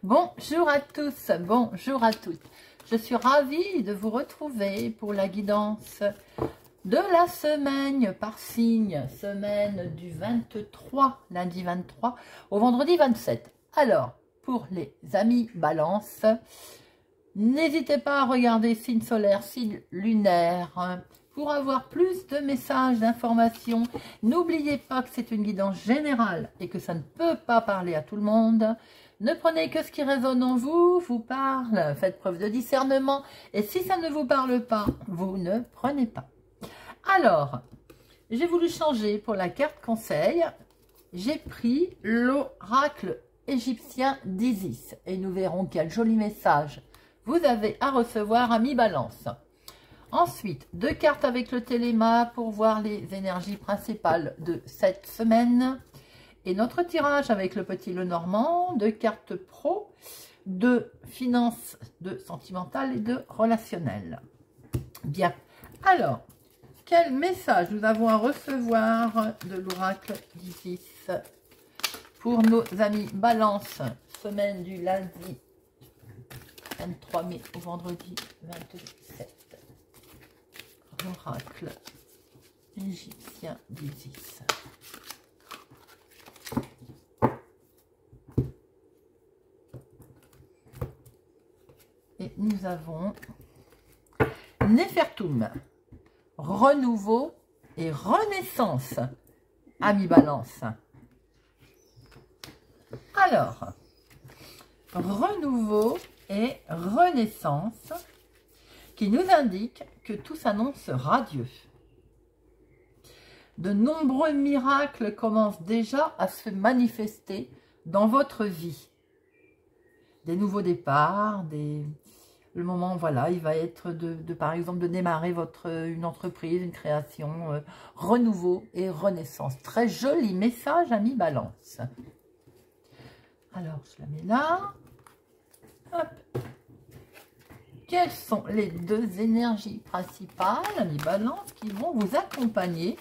Bonjour à tous, bonjour à toutes. Je suis ravie de vous retrouver pour la guidance de la semaine par signe, semaine du 23, lundi 23 au vendredi 27. Alors, pour les amis Balance, n'hésitez pas à regarder signe solaire, signe lunaire, pour avoir plus de messages, d'informations. N'oubliez pas que c'est une guidance générale et que ça ne peut pas parler à tout le monde. Ne prenez que ce qui résonne en vous, vous parle, faites preuve de discernement. Et si ça ne vous parle pas, vous ne prenez pas. Alors, j'ai voulu changer pour la carte conseil. J'ai pris l'oracle égyptien d'Isis. Et nous verrons quel joli message vous avez à recevoir, amis Balance. Ensuite, 2 cartes avec le téléma pour voir les énergies principales de cette semaine. Et notre tirage avec le petit Lenormand, 2 cartes pro, de finances, de sentimentales et de relationnel. Bien. Alors, quel message nous avons à recevoir de l'oracle d'Isis pour nos amis Balance, semaine du lundi 23 mai au vendredi 27. L'oracle égyptien d'Isis. Et nous avons Néfertum, renouveau et renaissance, amis Balance. Alors, renouveau et renaissance qui nous indique que tout s'annonce radieux. De nombreux miracles commencent déjà à se manifester dans votre vie. Des nouveaux départs, le moment, voilà, il va être par exemple, de démarrer une entreprise, une création, renouveau et renaissance. Très joli message, amis Balance. Alors, je la mets là. Hop. Quelles sont les 2 énergies principales, amis Balance, qui vont vous accompagner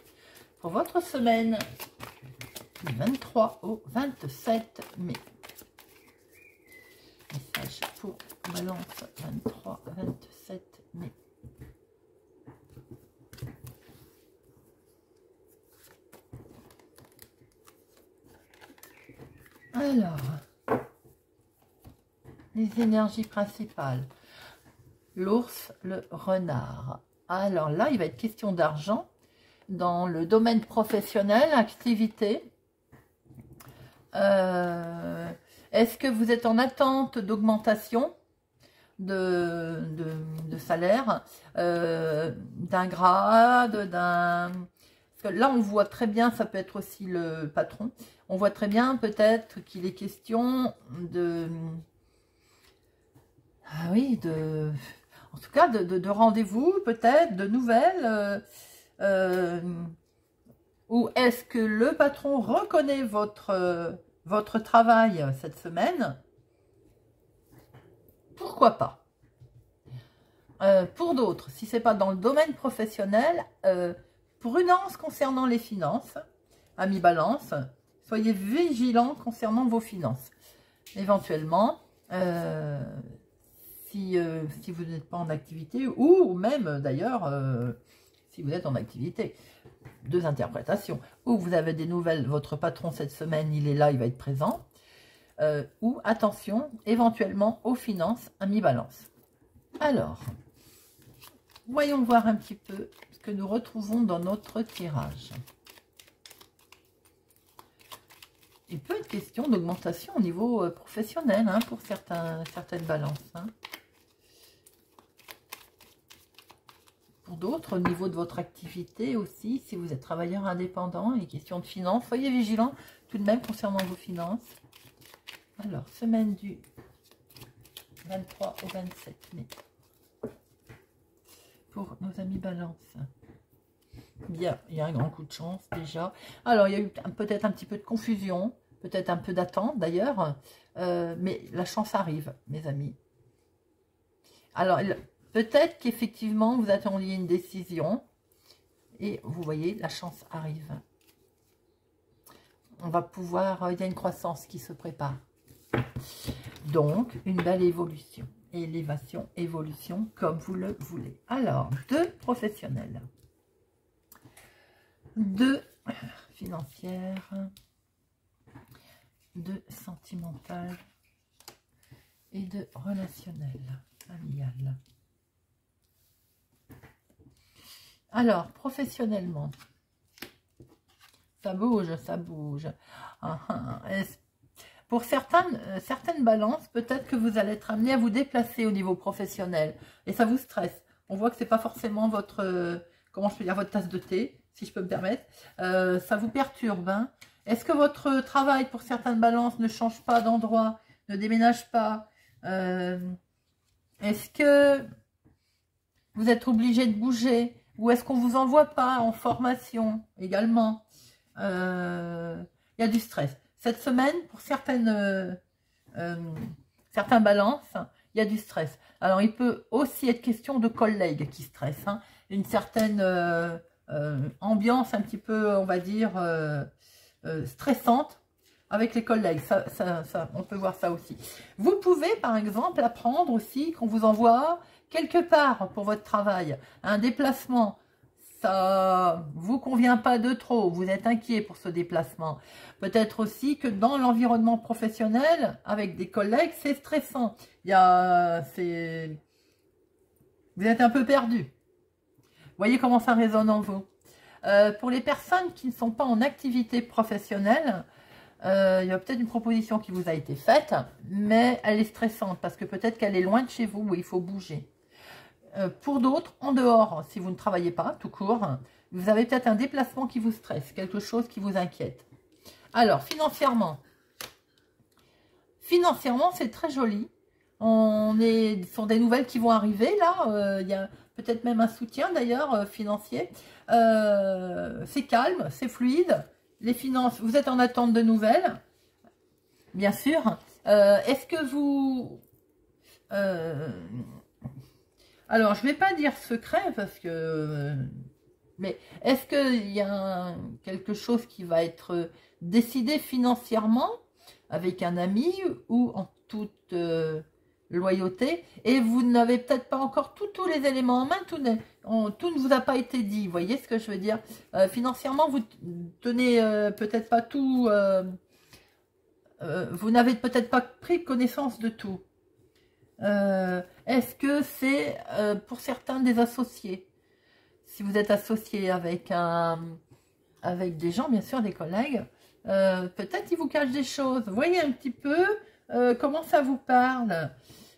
pour votre semaine du 23 au 27 mai? Message pour Balance 23-27 mai. Alors, les énergies principales. L'ours, le renard. Alors là, il va être question d'argent dans le domaine professionnel, activité. Est-ce que vous êtes en attente d'augmentation de salaire, d'un grade, parce que là, on voit très bien, ça peut être aussi le patron, on voit très bien peut-être qu'il est question de... Ah oui, en tout cas, de rendez-vous, peut-être, de nouvelles. Ou est-ce que le patron reconnaît votre travail cette semaine? Pourquoi pas? Pour d'autres, si ce n'est pas dans le domaine professionnel, prudence concernant les finances, amis Balance, soyez vigilants concernant vos finances. Éventuellement, si vous n'êtes pas en activité, ou même d'ailleurs, si vous êtes en activité, 2 interprétations. Ou vous avez des nouvelles, votre patron cette semaine, il est là, il va être présent. Ou attention, éventuellement aux finances, amis Balance. Alors, voyons voir un petit peu ce que nous retrouvons dans notre tirage. Il peut être question d'augmentation au niveau professionnel, hein, pour certaines balances. Hein. Pour d'autres, au niveau de votre activité aussi, si vous êtes travailleur indépendant et question de finances, soyez vigilants tout de même concernant vos finances. Alors, semaine du 23 au 27 mai. Pour nos amis Balance. Bien, il y a un grand coup de chance déjà. Alors, il y a eu peut-être un petit peu de confusion, peut-être un peu d'attente d'ailleurs, mais la chance arrive, mes amis. Alors, peut-être qu'effectivement, vous attendiez une décision et vous voyez, la chance arrive. On va pouvoir, il y a une croissance qui se prépare. Donc, une belle évolution. Élévation, évolution, comme vous le voulez. Alors, 2 professionnels. 2 financières. 2 sentimentales. Et 2 relationnelles, familiales. Alors, professionnellement, ça bouge, ça bouge. Pour certaines balances, peut-être que vous allez être amené à vous déplacer au niveau professionnel. Et ça vous stresse. On voit que c'est pas forcément votre, comment je peux dire, votre tasse de thé, si je peux me permettre. Ça vous perturbe. Hein. Est-ce que votre travail, pour certaines balances, ne change pas d'endroit, ne déménage pas? Est-ce que vous êtes obligé de bouger? Ou est-ce qu'on ne vous envoie pas en formation également? Il y a du stress. Cette semaine, pour certaines balances, il y a du stress. Alors, il peut aussi être question de collègues qui stressent. Hein. Une certaine ambiance un petit peu, on va dire, stressante avec les collègues. On peut voir ça aussi. Vous pouvez, par exemple, apprendre aussi qu'on vous envoie quelque part pour votre travail. Un déplacement. Ça vous convient pas de trop, vous êtes inquiet pour ce déplacement. Peut-être aussi que dans l'environnement professionnel, avec des collègues, c'est stressant. Vous êtes un peu perdu. Voyez comment ça résonne en vous. Pour les personnes qui ne sont pas en activité professionnelle, il y a peut-être une proposition qui vous a été faite, mais elle est stressante parce que peut-être qu'elle est loin de chez vous où il faut bouger. Pour d'autres, en dehors, si vous ne travaillez pas, tout court, vous avez peut-être un déplacement qui vous stresse, quelque chose qui vous inquiète. Alors, financièrement, c'est très joli. Ce sont des nouvelles qui vont arriver, là. Il y a peut-être même un soutien, d'ailleurs, financier. C'est calme, c'est fluide. Les finances, vous êtes en attente de nouvelles, bien sûr. Est-ce que vous... alors, je ne vais pas dire secret parce que... mais est-ce qu'il y a quelque chose qui va être décidé financièrement avec un ami ou en toute loyauté et vous n'avez peut-être pas encore tous les éléments en main, tout ne vous a pas été dit, vous voyez ce que je veux dire? Financièrement, vous tenez peut-être pas tout... vous n'avez peut-être pas pris connaissance de tout. Est-ce que c'est pour certains des associés? Si vous êtes associé avec des gens, bien sûr, des collègues, peut-être ils vous cachent des choses. Voyez un petit peu comment ça vous parle.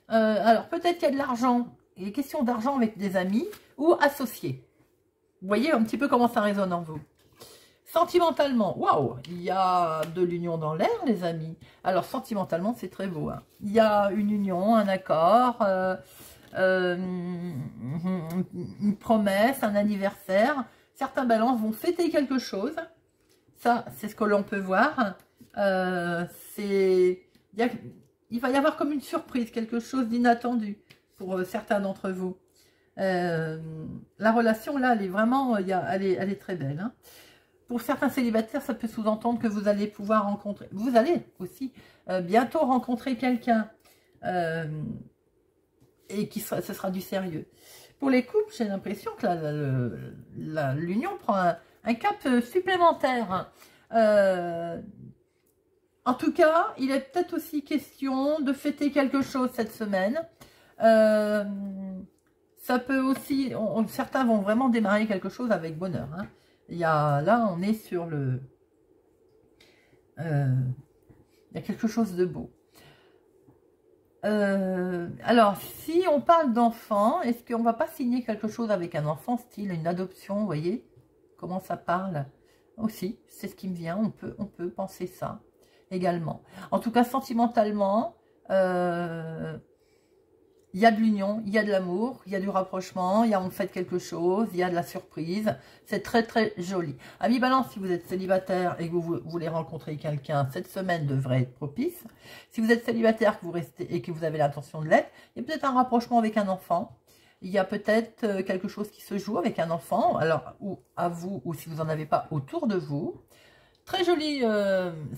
Alors, peut-être qu'il y a de l'argent. Il est question d'argent avec des amis ou associés. Vous voyez un petit peu comment ça résonne en vous. Sentimentalement, waouh, il y a de l'union dans l'air, les amis. Alors, sentimentalement, c'est très beau. Hein. Il y a une union, un accord, une promesse, un anniversaire. Certains balances vont fêter quelque chose. Ça, c'est ce que l'on peut voir. Il va y avoir comme une surprise, quelque chose d'inattendu pour certains d'entre vous. La relation, là, elle est vraiment, elle est très belle. Hein. Pour certains célibataires, ça peut sous-entendre que vous allez pouvoir rencontrer, vous allez aussi bientôt rencontrer quelqu'un et ce sera du sérieux. Pour les couples, j'ai l'impression que l'union prend un cap supplémentaire. En tout cas, il est peut-être aussi question de fêter quelque chose cette semaine. Ça peut aussi, certains vont vraiment démarrer quelque chose avec bonheur. Hein. Là, on est sur le... il y a quelque chose de beau. Alors, si on parle d'enfant, est-ce qu'on ne va pas signer quelque chose avec un enfant, style une adoption, vous voyez? Comment ça parle? Aussi, c'est ce qui me vient, on peut penser ça également. En tout cas, sentimentalement, il y a de l'union, il y a de l'amour, il y a du rapprochement, on fait quelque chose, il y a de la surprise. C'est très très joli. Amis Balance, si vous êtes célibataire et que vous voulez rencontrer quelqu'un, cette semaine devrait être propice. Si vous êtes célibataire que vous restez, et que vous avez l'intention de l'être, il y a peut-être un rapprochement avec un enfant. Il y a peut-être quelque chose qui se joue avec un enfant, alors ou à vous, ou si vous n'en avez pas autour de vous. Très joli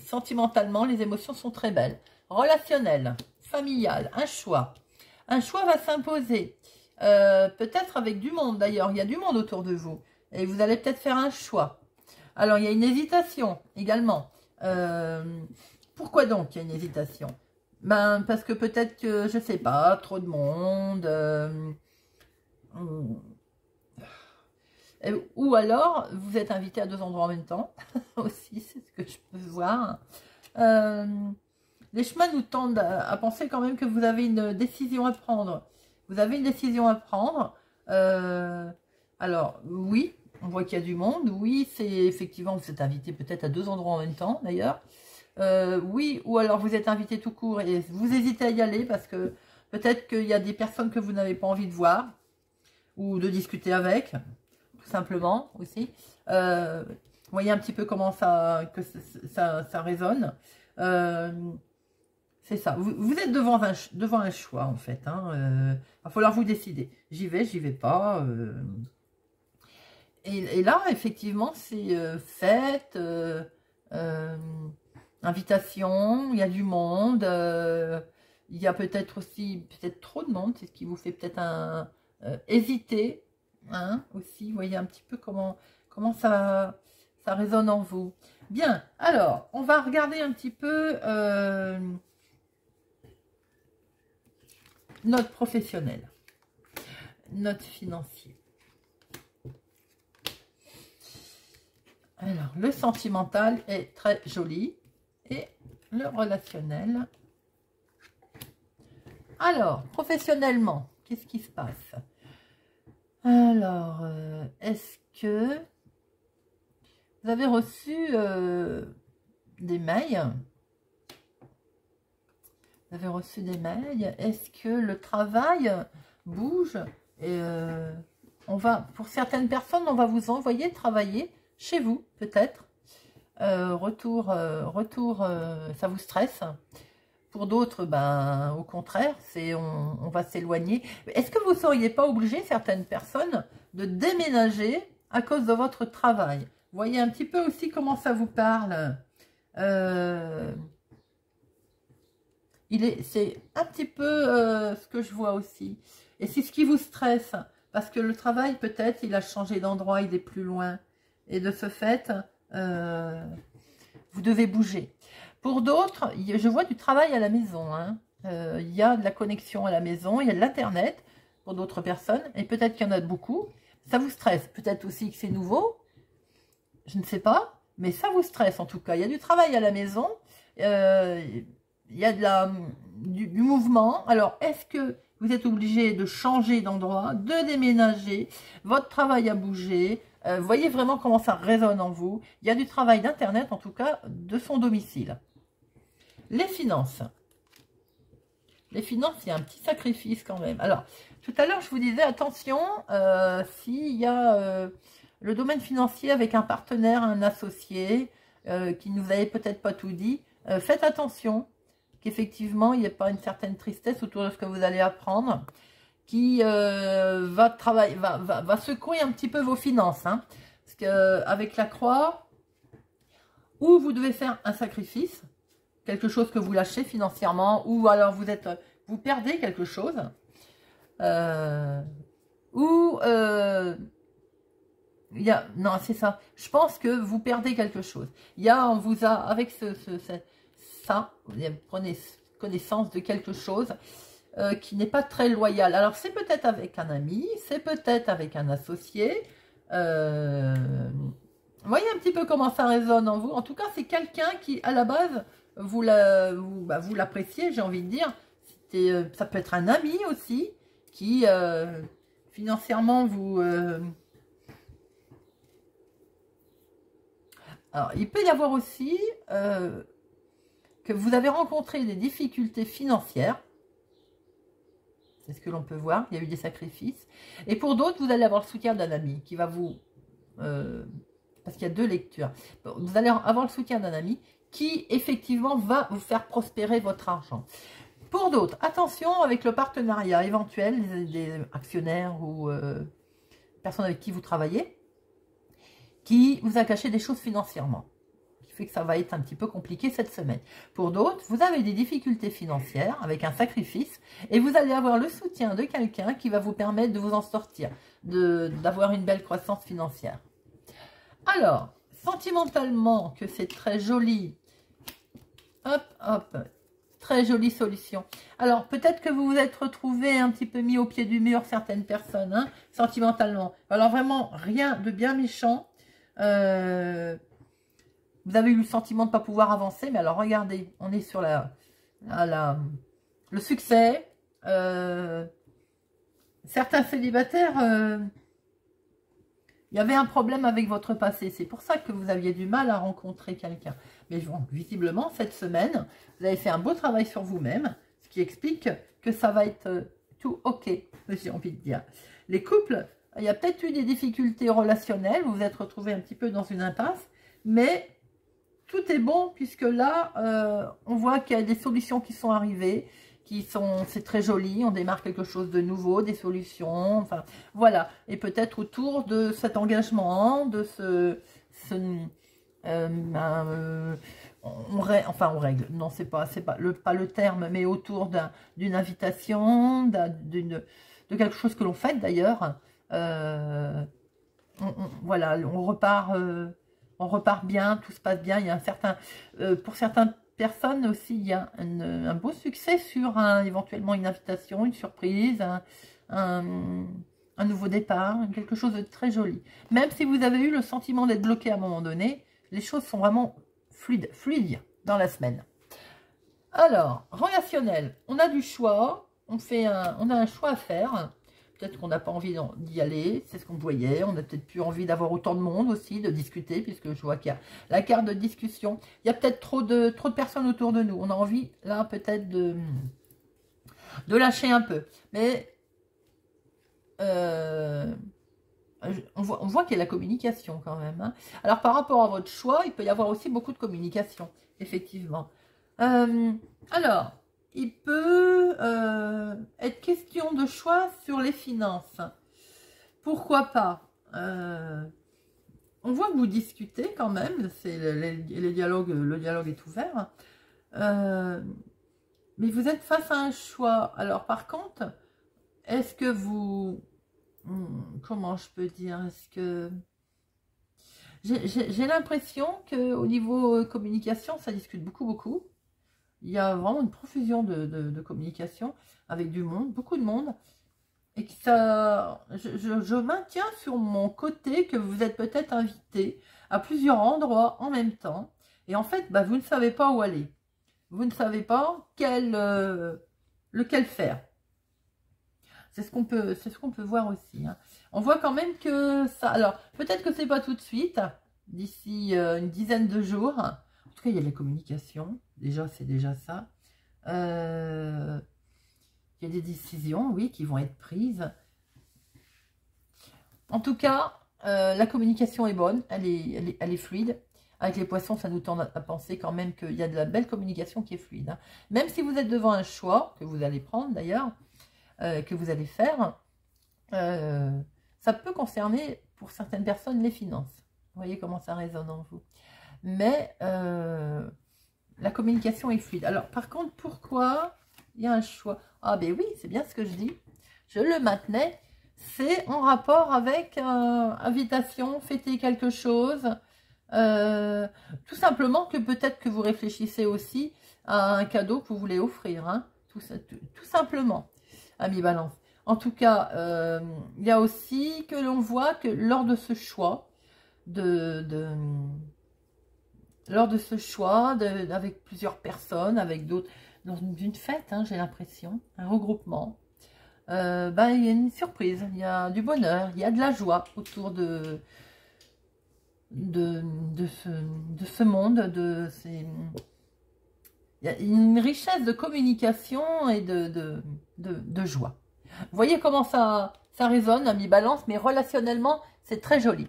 sentimentalement, les émotions sont très belles. Relationnel, familial, un choix. Un choix va s'imposer. Peut-être avec du monde d'ailleurs. Il y a du monde autour de vous. Et vous allez peut-être faire un choix. Alors, il y a une hésitation également. Pourquoi donc il y a une hésitation? Ben, parce que peut-être que, je sais pas, trop de monde. Ou alors, vous êtes invité à 2 endroits en même temps. Aussi, c'est ce que je peux voir. Les chemins nous tendent à penser quand même que vous avez une décision à prendre. Vous avez une décision à prendre. Alors, oui, on voit qu'il y a du monde. Oui, c'est effectivement, vous êtes invité peut-être à 2 endroits en même temps, d'ailleurs. Oui, ou alors vous êtes invité tout court et vous hésitez à y aller parce que peut-être qu'il y a des personnes que vous n'avez pas envie de voir ou de discuter avec, tout simplement aussi. Vous voyez un petit peu comment ça résonne. C'est ça. Vous êtes devant un choix, en fait. Il va falloir vous décider. J'y vais pas. Et là, effectivement, c'est fête, invitation, il y a du monde. Il y a peut-être aussi, trop de monde. C'est ce qui vous fait peut-être hésiter. Aussi, vous voyez un petit peu comment ça résonne en vous. Bien, alors, on va regarder un petit peu notre professionnel, notre financier. Alors, le sentimental est très joli et le relationnel. Alors, professionnellement, qu'est-ce qui se passe? Alors, est-ce que vous avez reçu des mails? Vous avez reçu des mails? Est-ce que le travail bouge? Et pour certaines personnes, on va vous envoyer travailler chez vous, peut-être. Retour, ça vous stresse. Pour d'autres, ben, au contraire, on va s'éloigner. Est-ce que vous ne seriez pas obligé, certaines personnes, de déménager à cause de votre travail? Vous voyez un petit peu aussi comment ça vous parle. C'est un petit peu ce que je vois aussi. Et c'est ce qui vous stresse. Parce que le travail, peut-être, il a changé d'endroit, il est plus loin. Et de ce fait, vous devez bouger. Pour d'autres, je vois du travail à la maison. Il y a de la connexion à la maison, il y a de l'Internet pour d'autres personnes. Et peut-être qu'il y en a beaucoup. Ça vous stresse. Peut-être aussi que c'est nouveau. Je ne sais pas. Mais ça vous stresse en tout cas. Il y a du travail à la maison. Il y a du mouvement. Alors, est-ce que vous êtes obligé de changer d'endroit, de déménager? Votre travail a bougé. Voyez vraiment comment ça résonne en vous. Il y a du travail d'Internet, en tout cas, de son domicile. Les finances. Les finances, il y a un petit sacrifice quand même. Alors, tout à l'heure, je vous disais, attention, s'il y a le domaine financier avec un partenaire, un associé, qui ne vous avait peut-être pas tout dit, faites attention qu'effectivement, il n'y ait pas une certaine tristesse autour de ce que vous allez apprendre, qui va secouer un petit peu vos finances. Parce qu'avec la croix, ou vous devez faire un sacrifice, quelque chose que vous lâchez financièrement, ou alors vous perdez quelque chose, non, c'est ça. Je pense que vous perdez quelque chose. On vous a, avec ça, vous prenez connaissance de quelque chose qui n'est pas très loyal. Alors, c'est peut-être avec un ami, c'est peut-être avec un associé. Voyez un petit peu comment ça résonne en vous. En tout cas, c'est quelqu'un qui, à la base, vous l'appréciez, j'ai envie de dire. Ça peut être un ami aussi, qui, financièrement, vous... Alors, il peut y avoir aussi que vous avez rencontré des difficultés financières. C'est ce que l'on peut voir. Il y a eu des sacrifices. Et pour d'autres, vous allez avoir le soutien d'un ami qui va vous... parce qu'il y a 2 lectures. Vous allez avoir le soutien d'un ami qui, effectivement, va vous faire prospérer votre argent. Pour d'autres, attention avec le partenariat éventuel des actionnaires ou personnes avec qui vous travaillez, qui vous a caché des choses financièrement. fait que ça va être un petit peu compliqué cette semaine. Pour d'autres, vous avez des difficultés financières avec un sacrifice et vous allez avoir le soutien de quelqu'un qui va vous permettre de vous en sortir, d'avoir une belle croissance financière. Alors, sentimentalement, que c'est très joli. Hop, hop. Très jolie solution. Alors, peut-être que vous vous êtes retrouvé un petit peu mis au pied du mur, certaines personnes, hein, sentimentalement. Alors, vraiment, rien de bien méchant. Vous avez eu le sentiment de ne pas pouvoir avancer, mais alors, regardez, on est sur le succès. Certains célibataires, il y avait un problème avec votre passé. C'est pour ça que vous aviez du mal à rencontrer quelqu'un. Mais bon, visiblement, cette semaine, vous avez fait un beau travail sur vous-même, ce qui explique que ça va être tout OK, j'ai envie de dire. Les couples, il y a peut-être eu des difficultés relationnelles, vous vous êtes retrouvés un petit peu dans une impasse, mais tout est bon puisque là, on voit qu'il y a des solutions qui sont arrivées, c'est très joli, on démarre quelque chose de nouveau, des solutions, enfin voilà. Et peut-être autour de cet engagement, de on règle, non c'est pas le terme, mais autour d'une invitation, de quelque chose que l'on fait d'ailleurs. Voilà, on repart bien, tout se passe bien. Il y a un certain, pour certaines personnes aussi, il y a un beau succès sur éventuellement une invitation, une surprise, un nouveau départ, quelque chose de très joli. Même si vous avez eu le sentiment d'être bloqué à un moment donné, les choses sont vraiment fluides dans la semaine. Alors, relationnel, on a du choix, on a un choix à faire. Peut-être qu'on n'a pas envie d'y aller, c'est ce qu'on voyait. On n'a peut-être plus envie d'avoir autant de monde aussi, de discuter, puisque je vois qu'il y a la carte de discussion. Il y a peut-être trop de personnes autour de nous. On a envie, là, peut-être de lâcher un peu. Mais on voit qu'il y a la communication quand même. Hein. Alors, par rapport à votre choix, il peut y avoir aussi beaucoup de communication, effectivement. Alors... il peut être question de choix sur les finances. Pourquoi pas on voit que vous discutez quand même. Le dialogue est ouvert. Mais vous êtes face à un choix. Alors par contre, est-ce que vous... comment je peux dire? Est-ce que... J'ai l'impression qu'au niveau communication, ça discute beaucoup. Il y a vraiment une profusion de communication avec du monde, beaucoup de monde. Et que ça, je maintiens sur mon côté que vous êtes peut-être invité à plusieurs endroits en même temps. Et en fait, bah, vous ne savez pas où aller. Vous ne savez pas lequel faire. C'est ce qu'on peut voir aussi. Hein. On voit quand même que ça... Alors, peut-être que c'est pas tout de suite, d'ici une dizaine de jours. En tout cas, il y a les communications. Déjà, c'est déjà ça. Il y a des décisions, oui, qui vont être prises. En tout cas, la communication est bonne. Elle est fluide. Avec les poissons, ça nous tend à penser quand même qu'il y a de la belle communication qui est fluide. Hein. Même si vous êtes devant un choix, que vous allez prendre d'ailleurs, que vous allez faire, ça peut concerner pour certaines personnes les finances. Vous voyez comment ça résonne en vous. Mais la communication est fluide. Alors, par contre, pourquoi il y a un choix? Ah, ben oui, c'est bien ce que je dis. Je le maintenais. C'est en rapport avec invitation, fêter quelque chose. Tout simplement que peut-être que vous réfléchissez aussi à un cadeau que vous voulez offrir. Hein, tout simplement, ami Balance. En tout cas, il y a aussi que l'on voit que lors de ce choix, avec plusieurs personnes, avec d'autres, dans une fête, hein, j'ai l'impression, un regroupement, il y a une surprise, il y a du bonheur, il y a de la joie autour de ce monde, il y a une richesse de communication et de joie. Vous voyez comment ça résonne, ami Balance, mais relationnellement, c'est très joli.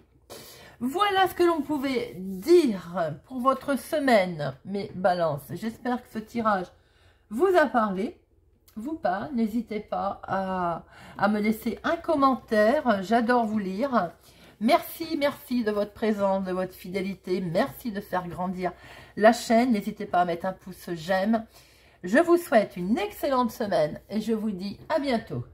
Voilà ce que l'on pouvait dire pour votre semaine, mes Balances. J'espère que ce tirage vous a parlé, vous parle. N'hésitez pas à me laisser un commentaire, j'adore vous lire. Merci, merci de votre présence, de votre fidélité. Merci de faire grandir la chaîne. N'hésitez pas à mettre un pouce j'aime. Je vous souhaite une excellente semaine et je vous dis à bientôt.